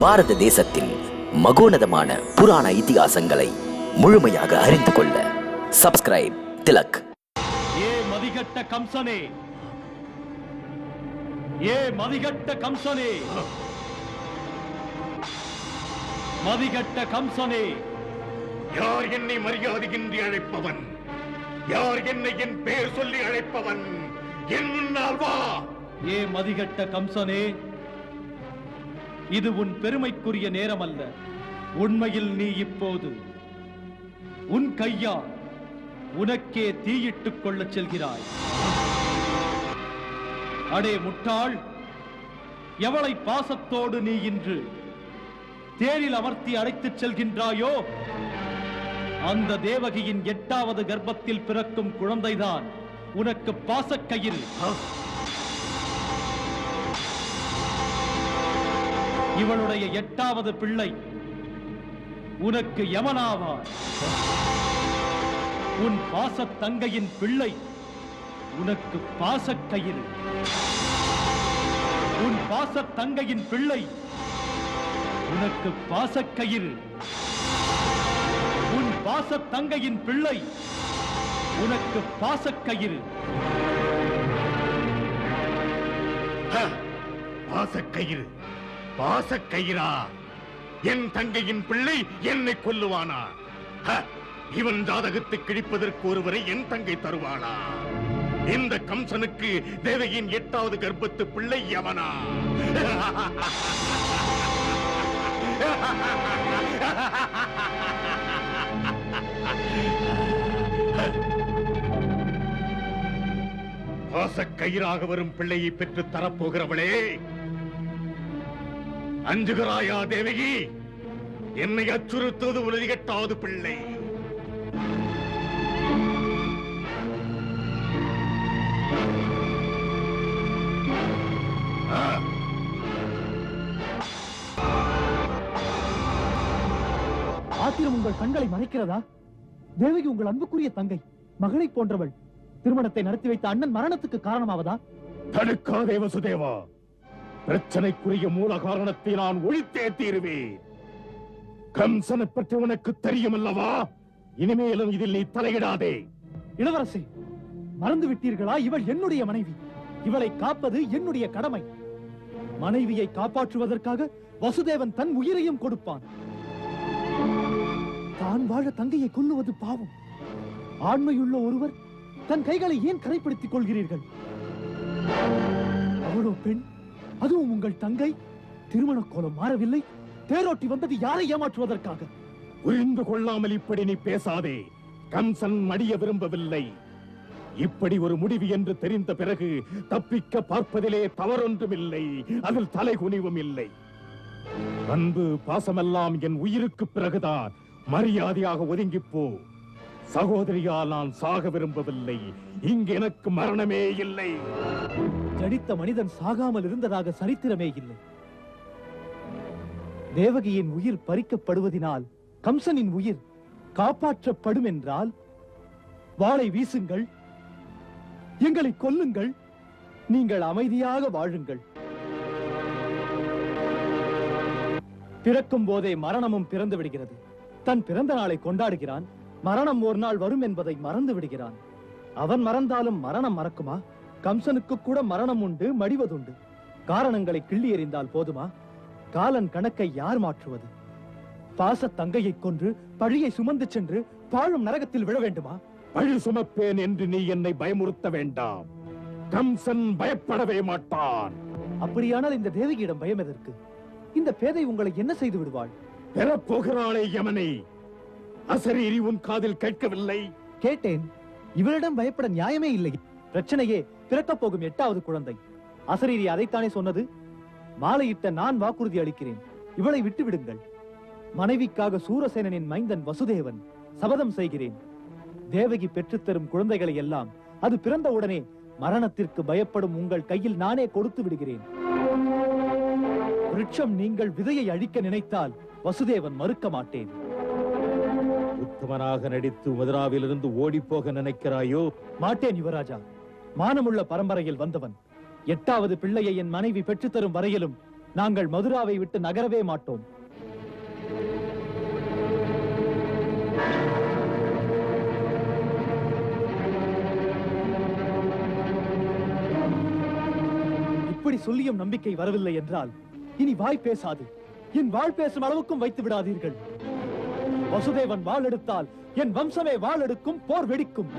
பாரத தேசத்தின் மகோனதமான புராண இதிகாசங்களை முழுமையாக அறிந்து கொள்ள சப்ஸ்கிரைப் திலக். ஏ மதிகட்ட கம்சனே, ஏ மதிகட்ட கம்சனே, மதிகட்ட கம்சனே, யார் என்னை மரியாதையின்றி அழைப்பவன்? யார் என்னை என் பெயர் சொல்லி அழைப்பவன்? என் முன்னால் வா. ஏ மதிகட்ட கம்சனே, இது உன் பெருமைக்குரிய நேரம் அல்ல. உண்மையில் நீ இப்போது உன் கையால் உனக்கே தீயிட்டுக் கொள்ளச் செல்கிறாய். அடே முட்டாள், எவளை பாசத்தோடு நீ இன்று தேரில் அமர்த்தி அழைத்துச் செல்கின்றாயோ, அந்த தேவகியின் 8வது கர்ப்பத்தில் பிறக்கும் குழந்தைதான் உனக்கு பாசக்கயிறு. இவளுடைய 8வது பிள்ளை உனக்கு யமனாவார். உன் பாச தங்கையின் பிள்ளை உனக்கு பாசக்கயிறு. உன் பாச தங்கையின் பிள்ளை உனக்கு பாசக்கயிறு. உன் பாச தங்கையின் பிள்ளை உனக்கு பாசக்கயிறு. பாசக்கயிறு, பாசக்கயிறா? என் தங்கையின் பிள்ளை என்னை கொல்லுவானா? இவன் ஜாதகத்தை கிழிப்பதற்கு ஒருவரை என் தங்கை தருவாளா? இந்த கம்சனுக்கு தேவகியின் 8வது கர்ப்பத்து பிள்ளை யமனா? பாசக்கயிறாக வரும் பிள்ளையை பெற்று தரப்போகிறவளே, அஞ்சுகிறாயா தேவகி? என்னை அச்சுறுத்துவது உனது 8வது பிள்ளை. ஆத்திரம் உங்கள் கண்களை மறைக்கிறதா? தேவகி உங்கள் அன்புக்குரிய தங்கை, மகளை போன்றவள். திருமணத்தை நடத்தி வைத்த அண்ணன் மரணத்துக்கு காரணமாவதா? தடுக்காதே வசுதேவா. பிரச்சனைக்குரிய மூல காரணத்தை நான் ஒழித்தே தீருவேன். கம்சனை பற்றி உனக்கு தெரியும் அல்லவா? இனிமேலும் இதில் நீ தலையிடாதே. இளவரசி, மறந்து விட்டீர்களா? இவள் என்னுடைய மனைவி. இவளை காப்பது என்னுடைய கடமை. மனைவியை காப்பாற்றுவதற்காக வசுதேவன் தன் உயிரையும் கொடுப்பான். தான் வாழ தங்கையை கொல்லுவது பாவம். ஆண்மையுள்ள ஒருவர் தன் கைகளை ஏன் கரைப்படுத்திக் கொள்கிறீர்கள்? அவளோ பெண், அதுவும் உங்கள் தங்கை. திருமண கோலம் மாறவில்லை. தேரோட்டி வந்தது யாரை ஏமாற்றுவதற்காக? புரிந்து கொள்ளாமல் இப்படி நீ பேசாதே. கம்சன் மடிய விரும்பவில்லை. இப்படி ஒரு முடிவு என்று தெரிந்த பிறகு தப்பிக்க பார்ப்பதிலே தவறொன்றுமில்லை. அதில் தலைகுனிவும் இல்லை. அன்பு பாசமெல்லாம் என் உயிருக்கு பிறகுதான். மரியாதையாக ஒதுங்கிப்போ. சகோதரியால் நான் சாக விரும்பவில்லை. இங்கு எனக்கு மரணமே இல்லை. ஜடித்த மனிதன் சாகாமல் இருந்ததாக சரித்திரமே இல்லை. தேவகியின் உயிர் பறிக்கப்படுவதினால் கம்சனின் உயிர் காப்பாற்றப்படும் என்றால் வாளை வீசுங்கள், எங்களை கொல்லுங்கள், நீங்கள் அமைதியாக வாழுங்கள். பிறக்கும் போதே மரணமும் பிறந்து விடுகிறது. தன் பிறந்த நாளை கொண்டாடுகிறான். மரணம் ஒரு நாள் வரும் என்பதை மறந்து விடுகிறான். அவன் மறந்தாலும் மரணம் மறக்குமா? கம்சனுக்கு கூட மரணம் உண்டு, மடிவதுண்டு. காரணங்களை கிள்ளி எறிந்தால் போதுமா? காலன் கணக்கை யார் மாற்றுவது? பாச தங்கையை கொன்று பழியை சுமந்து சென்று பாழும் நரகத்தில் விழ வேண்டுமா? பழி சுமப்பேன் என்று நீ என்னை பயமுறுத்த வேண்டாம். கம்சன் பயப்படவே மாட்டான். அப்படியானால் இந்த தேவகியிடம் பயம் எதற்கு? இந்த பேதை உங்களை என்ன செய்து விடுவாள்? பெறப்போகிறாளே யமனை. அசரீரி உன் காதில் கேட்கவில்லை? கேட்டேன். இவளிடம் பயப்பட நியாயமே இல்லை. பிரச்சனையே பிறக்கப் போகும் 8வது குழந்தை. அசரீரி அதைத்தானே சொன்னது? மாலையிட்ட நான் வாக்குறுதி அளிக்கிறேன். இவளை விட்டு விடுங்கள். மனைவிக்காக சூரசேனனின் மைந்தன் வசுதேவன் சபதம் செய்கிறேன். தேவகி பெற்றுத்தரும் குழந்தைகளை எல்லாம் அது பிறந்தவுடனே மரணத்திற்கு பயப்படும் உங்கள் கையில் நானே கொடுத்து விடுகிறேன். விருட்சம் நீங்கள் விதையை அழிக்க நினைத்தால் வசுதேவன் மறுக்க மாட்டேன். உத்தமனாக நடித்து மதுராவிலிருந்து ஓடி போக நினைக்கிறாயோ? மாட்டேன் யுவராஜா. மானமுள்ள பரம்பரையில் வந்தவன். 8வது பிள்ளையை என் மனைவி பெற்றுத்தரும் வரையிலும் நாங்கள் மதுராவை விட்டு நகரவே மாட்டோம். இப்படி சொல்லியும் நம்பிக்கை வரவில்லை என்றால் இனி வாய் பேசாது. என் வாழ் பேசும் அளவுக்கும் வைத்து விடாதீர்கள். வசுதேவன் வாள் எடுத்தால் என் வம்சமே வாள் எடுக்கும், போர் வெடிக்கும்.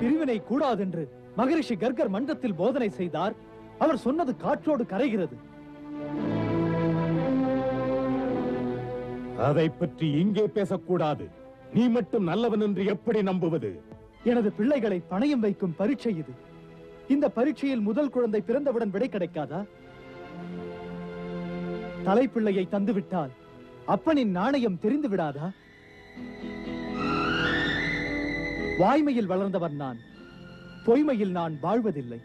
பிரிவினை கூடாதென்று மகரிஷி கர்கர் மன்றத்தில் போதனை செய்தார். அவர் சொன்னது காற்றோடு கரைகிறது. அதை பற்றி இங்கே பேசக்கூடாது. நீ மட்டும் நல்லவன் என்று எப்படி நம்புவது? எனது பிள்ளைகளை பணயம் வைக்கும் பரீட்சை இது. இந்த பரீட்சையில் முதல் குழந்தை பிறந்தவுடன் விடை கிடைக்காதா? தலைப்பிள்ளையை தந்துவிட்டால் அப்பனின் நாணயம் தெரிந்து விடாதா? வாய்மையில் வளர்ந்தவன் நான், பொய்மையில் நான் வாழ்வதில்லை.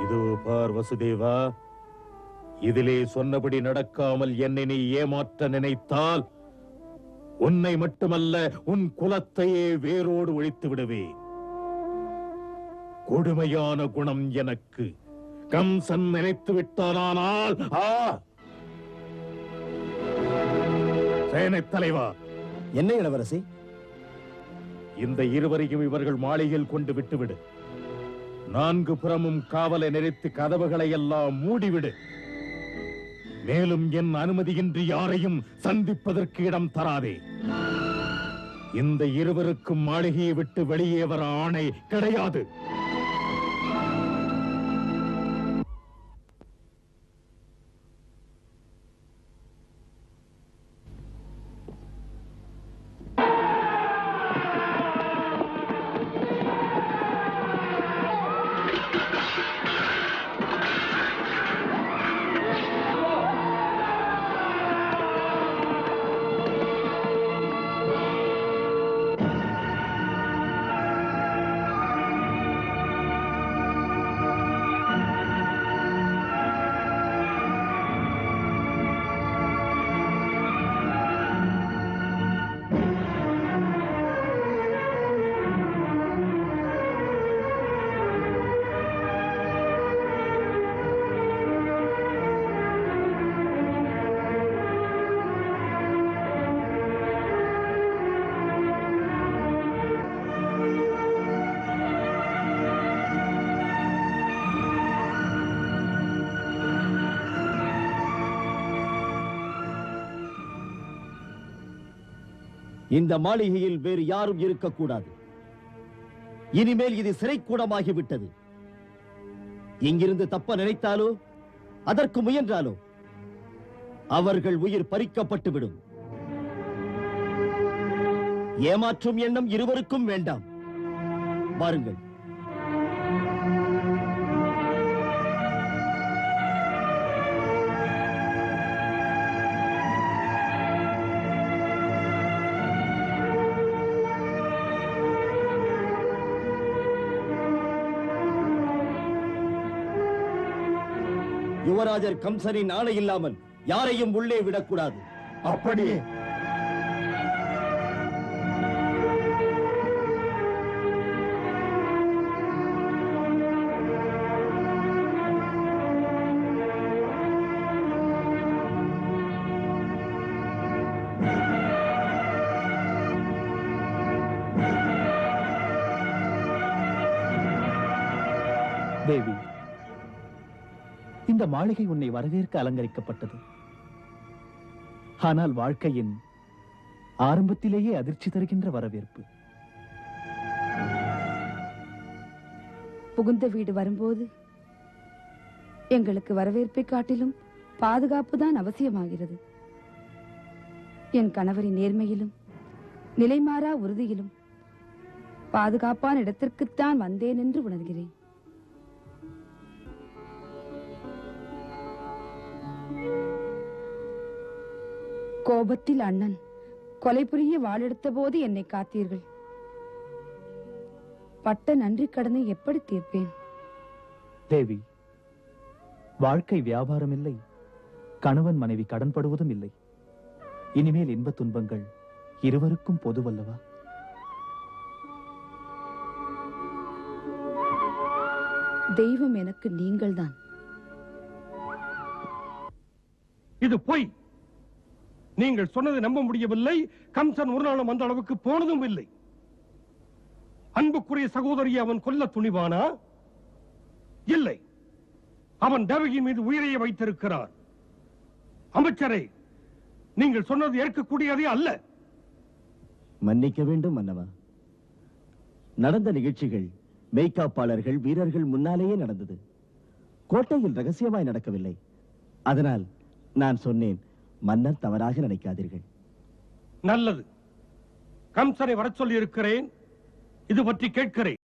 இதோ பார் வசுதேவா, இதிலே சொன்னபடி நடக்காமல் என்னை நீ ஏமாற்ற நினைத்தால் உன்னை மட்டுமல்ல உன் குலத்தையே வேரோடு ஒழித்து விடுவேன். கொடுமையான குணம் எனக்கு கம்சன் நினைத்து விட்டானால் சேனை தலைவா. என்ன இளவரசி? இந்த இருவரையும் இவர்கள் மாளிகையில் கொண்டு விட்டுவிடு. 4 புறமும் காவலை நிறுத்தி கதவுகளை எல்லாம் மூடிவிடு. மேலும் என் அனுமதியின்றி யாரையும் சந்திப்பதற்கு இடம் தராதே. இந்த இருவருக்கும் மாளிகையை விட்டு வெளியே வர ஆணை கிடையாது. இந்த மாளிகையில் வேறு யாரும் இருக்கக்கூடாது. இனிமேல் இது சிறைக்கூடமாகிவிட்டது. இங்கிருந்து தப்ப நினைத்தாலோ அதற்கு முயன்றாலோ அவர்கள் உயிர் பறிக்கப்பட்டு விடும். ஏமாற்றும் எண்ணம் இருவருக்கும் வேண்டாம். வாருங்கள். யுவராஜர் கம்சனின் ஆணை இல்லாமல் யாரையும் உள்ளே விடக்கூடாது. அப்படியே. தேவி, இந்த மாளிகை உன்னை வரவேற்க அலங்கரிக்கப்பட்டது. ஆனால் வாழ்க்கையின் ஆரம்பத்திலேயே அதிர்ச்சி தருகின்ற வரவேற்பு. புகுந்த வீடு வரும்போது எங்களுக்கு வரவேற்பை காட்டிலும் பாதுகாப்பு தான் அவசியமாகிறது. என் கணவரின் நேர்மையிலும் நிலைமாறா உறுதியிலும் பாதுகாப்பான இடத்திற்குத்தான் வந்தேன் என்று உணர்கிறேன். கோபத்தில் அண்ணன் கொலை புரிய வாளெடுத்த போது என்னை காத்தீர்கள். பட்ட நன்றி கடனை எப்படி தீர்ப்பேன்? தேவி, வாழ்க்கை வியாபாரம் இல்லை, கணவன் மனைவி கடன்படுவதும் இல்லை. இனிமேல் இன்பத் துன்பங்கள் இருவருக்கும் பொதுவல்லவா? தெய்வம் எனக்கு நீங்கள்தான். இது பொய். நீங்கள் சொன்னதை நம்ப முடியவில்லை. கம்சன் ஒரு நாளும் அந்த அளவுக்கு போனதும் இல்லை. அன்புக்குரிய சகோதரியை அவன் கொல்ல துணிவானா? இல்லை. அவன் தேவகி மீது உயிரையே வைத்திருக்கிறார். அமைச்சரே, நீங்கள் சொன்னது ஏற்கக்கூடியதே அல்ல. மன்னிக்க வேண்டும் மன்னவா. நடந்த நிகழ்ச்சிகள் மெய்காப்பாளர்கள் வீரர்கள் முன்னாலேயே நடந்தது. கோட்டையில் ரகசியமாய் நடக்கவில்லை. அதனால் நான் சொன்னேன், மன்னர் தவறாக நினைக்காதீர்கள். நல்லது. கம்சனை வரச் சொல்லி இருக்கிறேன். இது பற்றி கேட்கிறேன்.